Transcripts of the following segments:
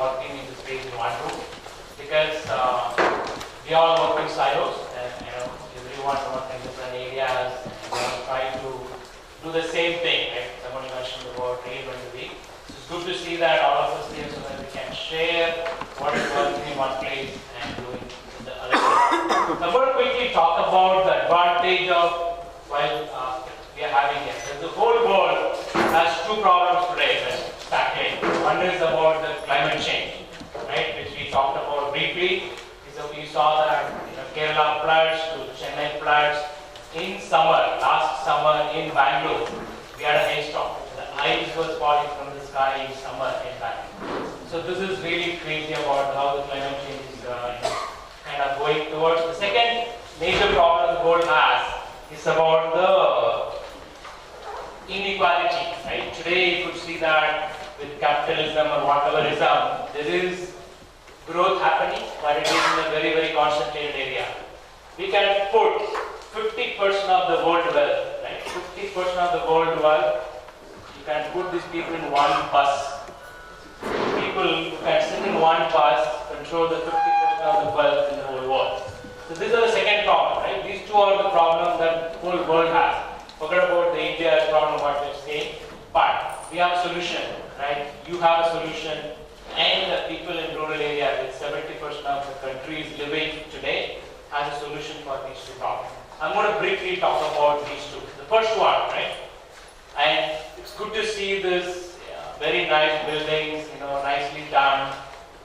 working in the space in one room, because we all work in silos, and everyone works in different areas, and try to do the same thing. Right? Someone mentioned about reinvent the wheel. It's good to see that all of us here, so that we can share what is working in one place and doing in the other place. I'm going to quickly talk about the advantage of while we are having here. The whole world has two problems today that's tackling. One is about the climate change, right, which we talked about briefly. So we saw that Kerala floods to Chennai floods in summer, last summer in Bangalore, we had a hailstorm. The ice was falling from the sky in summer in Bangalore. So this is really crazy about how the climate change is kind of going towards. The second major problem the world has is about the inequality. Right? Today you could see that with capitalism or whateverism, there is growth happening, but it is in a very, very concentrated area. We can put 50% of the world wealth, right? 50% of the world wealth, you can put these people in one bus. People who can sit in one bus control the 50% of the wealth in the whole world. So these are the second problem, right? These two are the problems that the whole world has. Forget about the India's problem, what we're saying, but we have a solution, right? You have a solution, and the people in rural areas, with 70% of the countries living today, has a solution for these two problems. I'm going to briefly talk about these two. The first one, right? And it's good to see this very nice buildings, nicely done,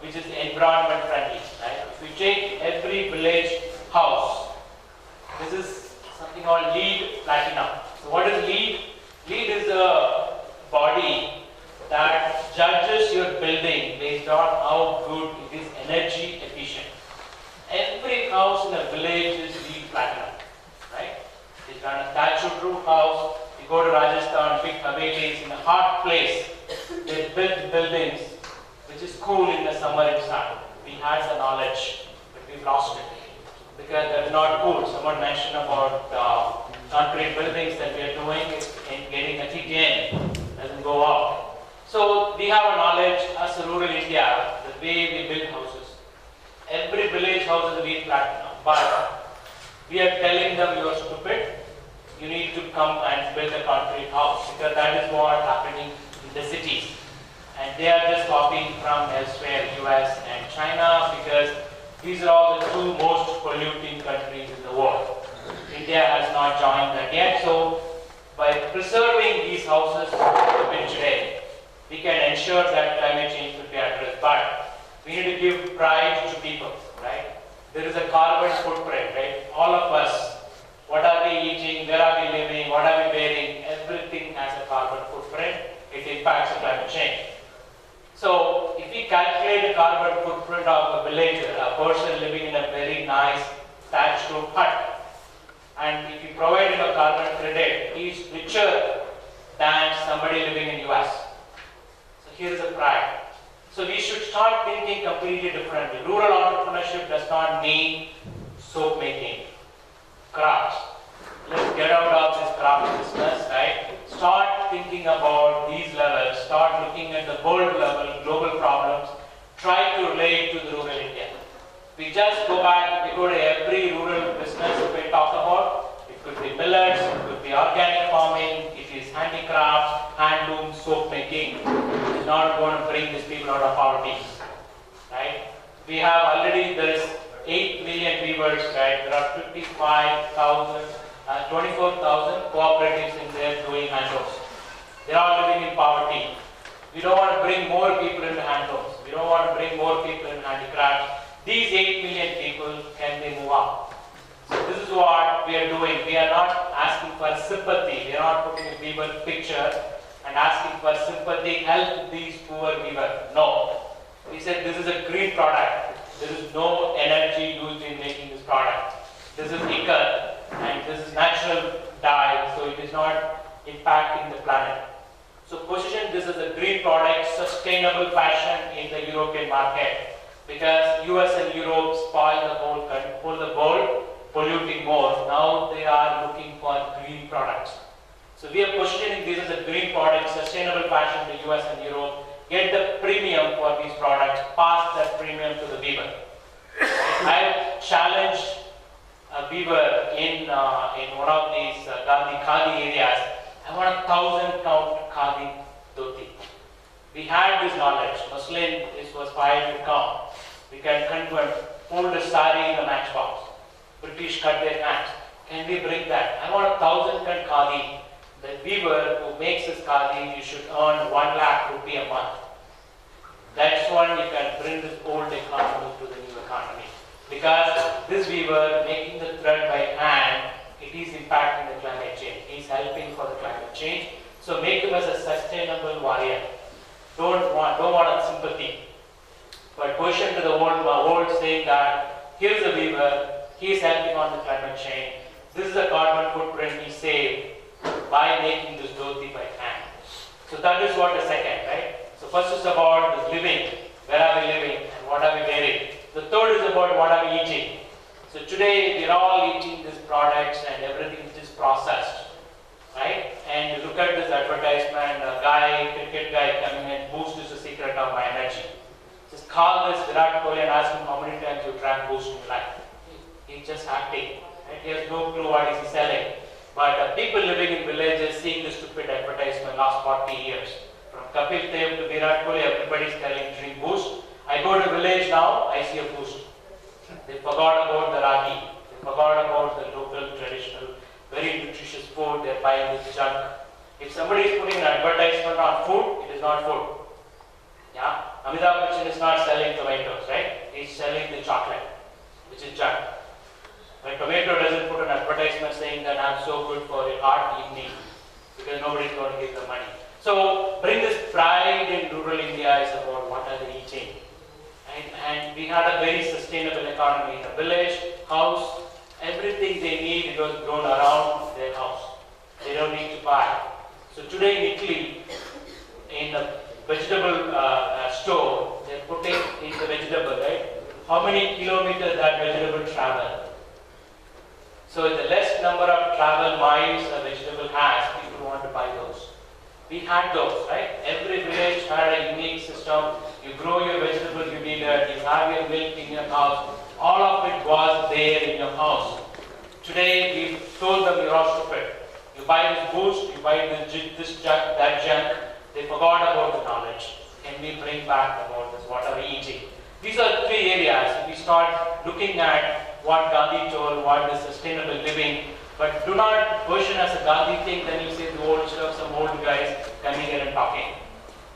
which is environment friendly, right? If you take every village house, this is something called LEED Platinum. So what is LEED? LEED is a body that judges your building based on how good it is energy efficient. Every house in a village is LEED Platinum, right? It's done a thatched roof house. You go to Rajasthan, big havelis in a hot place. They build buildings which is cool in the summer and sun. We had the knowledge, but we've lost it because they're not cool. Someone mentioned about concrete buildings that we are doing and getting a TTN doesn't go up. So we have a knowledge as a rural India, the way we build houses. Every village house is a LEED Platinum, but we are telling them you are stupid. You need to come and build a concrete house, because that is what is happening in the cities. And they are just copying from elsewhere, US and China, because these are all the two most polluting countries in the world. India has not joined that yet, so by preserving these houses today, we can ensure that climate change will be addressed. But we need to give pride to people, right? There is a carbon footprint, right? All of us, what are we eating, where are we living, what are we wearing, everything has a carbon footprint. It impacts the climate change. So if we calculate the carbon footprint of a villager, a person living in a very nice thatched roof hut, and if you provide him a carbon credit, he is richer than somebody living in US. So here is a pride. So we should start thinking completely differently. Rural entrepreneurship does not mean soap making, crafts. Let's get out of this craft business, right? Start thinking about these levels, start looking at the world level, global problems, try to relate to the rural India. We just go back, we go to every rural business we talk about. It could be millets, it could be organic farming, it is handicrafts, handloom, soap making. It is not going to bring these people out of poverty, right? We have already, there is 8 million weavers, right? There are 24,000 cooperatives in there doing handlooms. They are all living in poverty. We don't want to bring more people into handlooms. We don't want to bring more people in handicrafts. These 8 million people, can they move up? So this is what we are doing. We are not asking for sympathy. We are not putting a weaver picture and asking for sympathy, help these poor weaver. No. We said this is a green product. There is no energy used in making this product. This is ikat and this is natural dye, so it is not impacting the planet. So position this as a green product, sustainable fashion in the European market, because US and Europe spoil the world, polluting more. Now they are looking for green products. So we are positioning this as a green product, sustainable fashion in the US and Europe, get the premium for these products, pass that premium to the weaver. I challenged a weaver in one of these Gandhi Khadi areas. I want 1,000 count Khadi dhoti. We had this knowledge. Muslim, this was 5 to count. We can convert, fold a sari in a matchbox. British cut their hands. Can we bring that? I want 1,000 ton Khadi. The weaver who makes this Khadi, you should earn 1 lakh rupee a month. That's one you can bring this old economy to the new economy. Because this weaver making the thread by hand, it is impacting the climate change. He is helping for the climate change. So make him as a sustainable warrior. Don't want a sympathy. But position to the world saying that here's a weaver, he is helping on the climate change. This is the carbon footprint he saved by making this dhoti by hand. So that is what the second, right? So first is about this living, where are we living and what are we wearing. The third is about what are we eating. So today we are all eating these products and everything is processed, right? And you look at this advertisement, a guy, cricket guy coming in, Boost is the secret of my energy. Just call this Virat Kohli and ask him how many times you drank Boost in your life. He's just acting, right? He has no clue what he's selling. But people living in villages seeing this stupid advertisement last 40 years. From Kapil Dev to Virat Kohli, everybody is telling drink Boost. I go to village now, I see a Boost. They forgot about the ragi. They forgot about the local, traditional, very nutritious food. They're buying this junk. If somebody is putting an advertisement on food, it is not food. Yeah? Amitabh Bachchan is not selling tomatoes, right? He's selling the chocolate, which is junk. But tomato doesn't put an advertisement saying that I'm so good for your heart evening, because nobody is going to give the money. So bring this pride in rural India is about what are they eating. And we had a very sustainable economy. The village, house, everything they need, it was grown around their house. They don't need to buy. So today in Italy, in the vegetable store, they're putting in the vegetable, right? How many kilometers that vegetable travel? So the less number of travel miles a vegetable has, people want to buy those. We had those, right? Every village had a unique system. You grow your vegetable, you need it, you have your milk in your house. All of it was there in your house. Today, we told them you're all stupid. You buy this Boost, you buy this junk, that junk. They forgot about the knowledge. Can we bring back about this? What are we eating? These are 3 areas. If we start looking at what Gandhi told, what is sustainable living, but do not version as a Gandhi thing, then you say the old stuff, some old guys coming here and talking.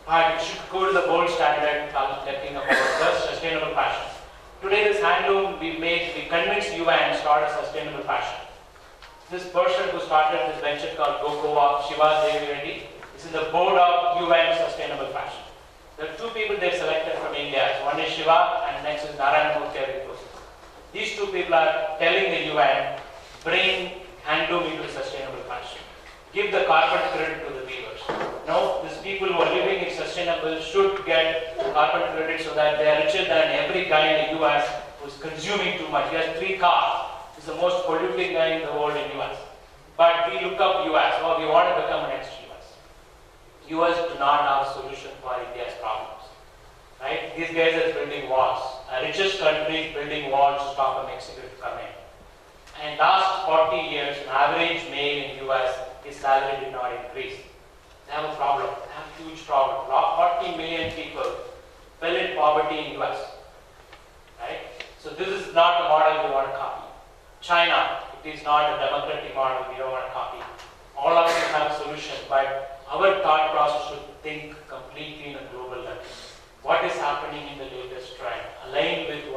But you should go to the gold standard, talking about the sustainable fashion. Today this handloom we convinced UN to start a sustainable fashion. This person who started this venture called Gokoa, Shiva Devi Reddy, is in the board of UN Sustainable Fashion. There are 2 people they've selected from India. So one is Shiva and next is Narayana Murthy. These 2 people are telling the UN, bring handloom into sustainable fashion. Give the carbon credit to the weavers. Now, these people who are living in sustainable should get carbon credit so that they are richer than every guy in the US who is consuming too much. He has 3 cars. He's the most polluting guy in the world in US. But we look up US. Oh, we want to become the next US. US do not have a solution for India's problems. Right? These guys are building walls. Our richest country is building walls to stop a Mexican to come in. And last 40 years, an average male in US, his salary did not increase. They have a problem. They have a huge problem. 40 million people fell in poverty in US. Right? So this is not the model we want to copy. China, it is not a democratic model we don't want to copy. All of them have solutions, but our thought process should think completely in a global level. What is happening in the latest trend? Align with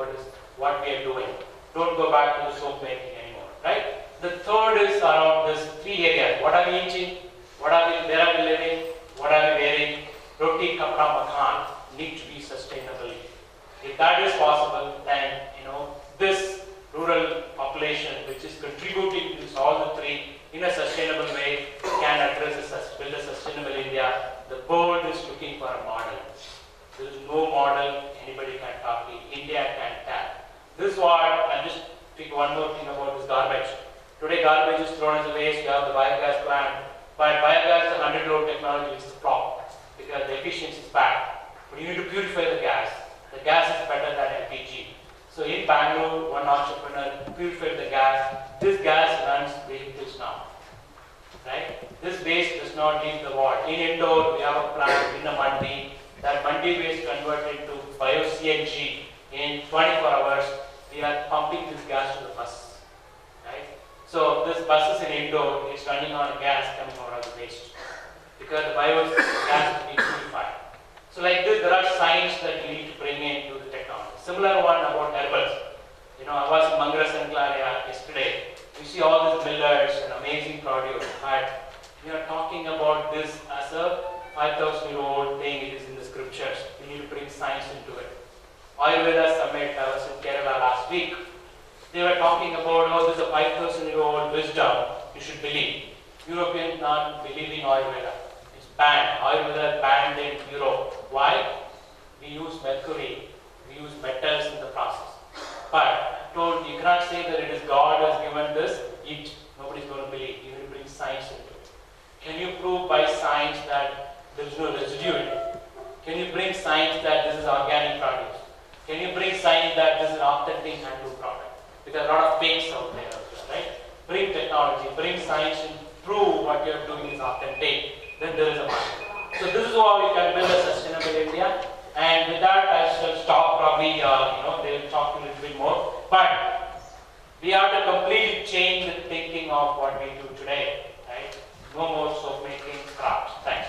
what we are doing. Don't go back to the soap making anymore. Right? The third is around these 3 areas. What are we eating? Where are we living? What are we wearing? Roti, kapra, makan need to be sustainable. If that is possible, then this rural population, which is contributing to all the 3 in a sustainable way, can address build a sustainable India. The world is looking for a model. There is no model anybody can copy. India can tap. This is what I'll just pick one more thing about this garbage. Today garbage is thrown as a waste. You have the biogas plant, but biogas is a 100-year-old technology, is a flop because the efficiency is bad. but you need to purify the gas. The gas is better than LPG. So in Bangalore, one entrepreneur purified the gas. This gas runs vehicles now. Right? This waste does not leave the wall. In Indore, we have a plant in a mandi. That mandi waste converted to bio-CNG in 24 hours. We are pumping this gas to the bus. Right? So this buses in Indore is running on a gas coming out of the waste because the biogas is being purified. So like this, there are signs that you need to bring into the technology. Similar one about herbals. I was in Mangara Sanklaria yesterday. You see all these millers and amazing produce, but we are talking about this as a 5,000-year-old thing. It is in the scriptures. We need to bring science into it. Ayurveda Summit, I was in Kerala last week. They were talking about how this is a 5,000-year-old wisdom you should believe. Europeans not believing Ayurveda. It's banned. Ayurveda is banned in Europe. Why? We use mercury, we use metals in the process. But I told you cannot say that it is God who has given this, eat. Nobody's going to believe. You need to bring science into it. Can you prove by science that there is no residue in it? Can you bring science that this is organic produce? Can you bring science that this is an authentic handled product? Because a lot of fakes out there, right? Bring technology, bring science and prove what you are doing is authentic. Then there is a market. So this is how we can build a sustainable India. And with that, I shall stop. Probably, they will talk a little bit more. But we have to completely change the thinking of what we do today. Right? No more soap making crafts. Thanks.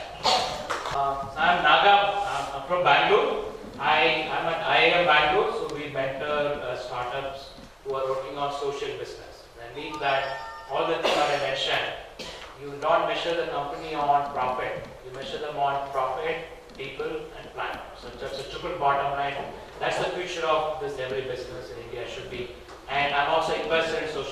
I'm Naga. I'm from Bangalore. I'm at IIM Bangalore. So we mentor startups who are working on social business. That means that all the things that I mentioned, you don't measure the company on profit. You measure them on profit, people, and planet. So just a triple bottom line. That's the future of this every business in India should be. And I'm also invested in social